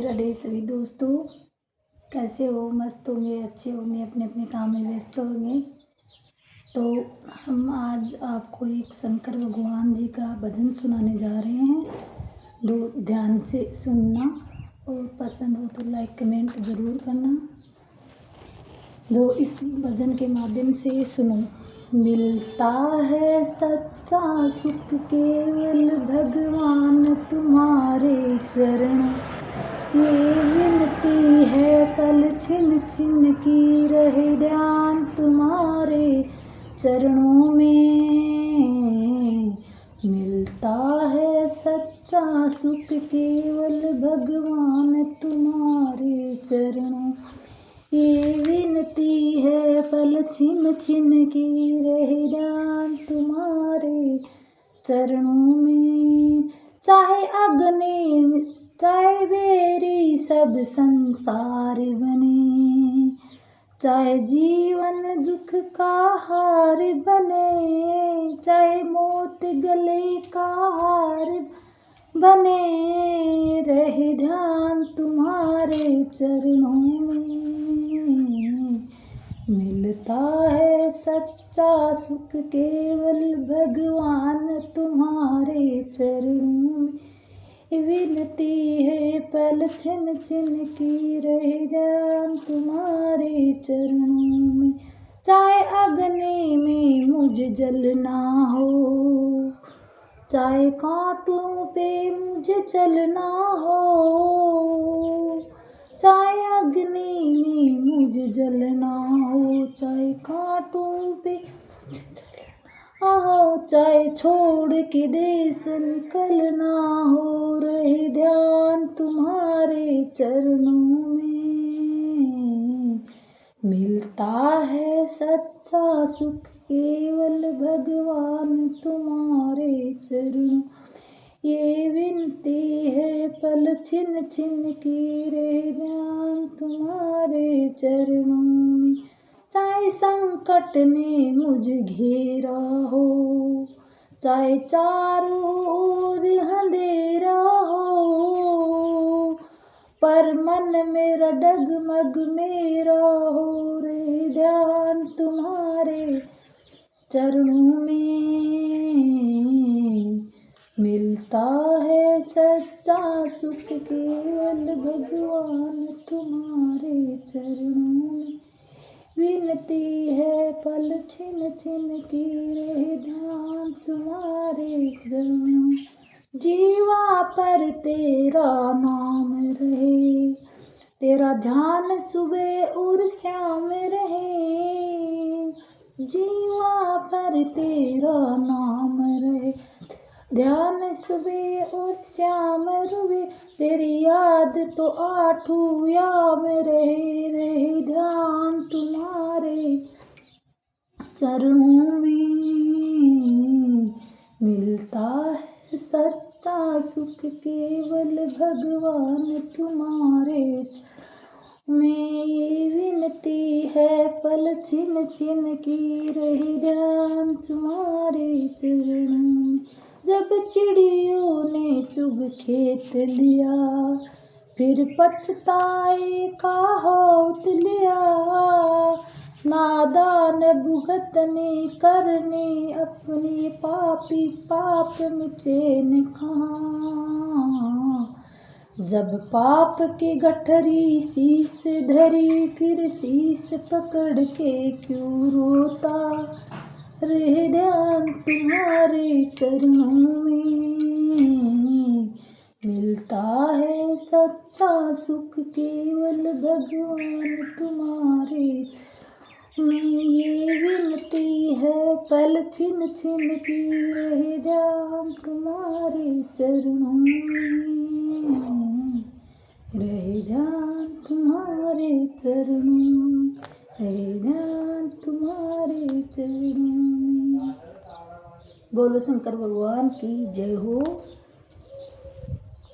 राधे सभी दोस्तों, कैसे हो? मस्त होंगे, अच्छे होंगे, अपने अपने काम में व्यस्त होंगे। तो हम आज आपको एक शंकर भगवान जी का भजन सुनाने जा रहे हैं। दो ध्यान से सुनना और पसंद हो तो लाइक कमेंट ज़रूर करना। दो इस भजन के माध्यम से सुनो। मिलता है सच्चा सुख केवल भगवान तुम्हारे चरण, ये विनती है पल छिन छिन की रहे ध्यान तुम्हारे चरणों में। मिलता है सच्चा सुख केवल भगवान तुम्हारे चरणों, ये विनती है पल छिन छिन की रहे ध्यान तुम्हारे चरणों में। चाहे अग्नि चाहे बेरी सब संसार बने, चाहे जीवन दुख का हार बने, चाहे मौत गले का हार बने, रहे ध्यान तुम्हारे चरणों में। मिलता है सच्चा सुख केवल भगवान तुम्हारे चरणों में, विनती है पल छिन छिन की रहे ध्यान तुम्हारे चरणों में। चाहे अग्नि में मुझे जलना हो, चाहे कांटों पे मुझे चलना हो, चाहे अग्नि में मुझे जलना हो, चाहे कांटों पे आओ, चाहे छोड़ के देश निकलना हो, रहे ध्यान तुम्हारे चरणों में। मिलता है सच्चा सुख केवल भगवान तुम्हारे चरणों, ये विनती है पल छिन छिन की रहे ध्यान तुम्हारे चरणों में। चाहे संकट ने मुझे घेरा हो, चाहे चारों ओर अंधेरा हो, पर मन मेरा डगमग मेरा हो, रे ध्यान तुम्हारे चरणों में। मिलता है सच्चा सुख केवल भगवान तुम्हारे चरणों में, विनती है पल छिन छिन की रहे ध्यान तुम्हारे चरणों। जीवा पर तेरा नाम रहे, तेरा ध्यान सुबह और शाम रहे, जीवा पर तेरा नाम रहे, ध्यान सुबह और शाम रहे, तेरी याद तो आठों याम रहे, रहे ध्यान तुम्हारे चरणों में। मिलता है सच्चा सुख केवल भगवान तुम्हारे में, ये विनती है पल छिन छिन की रहे ध्यान तुम्हारे चरणों में। जब चिड़ियों ने चुग खेत लिया, फिर पछताए का होत लिया, नादान भुगतने करने अपने पापी पाप में चैन कहाँ। जब पाप के गठरी शीस धरी, फिर शीस पकड़ के क्यों रोता, रहे ध्यान तुम्हारे चरणों में। मिलता है सच्चा सुख केवल भगवान तुम्हारे में, ये विनती है पल छिन छिन की रहे ध्यान तुम्हारे चरणों में, रहे ध्यान तुम्हारे चरणों, रहे ध्यान तुम्हारे चरणों में। बोलो शंकर भगवान की जय हो।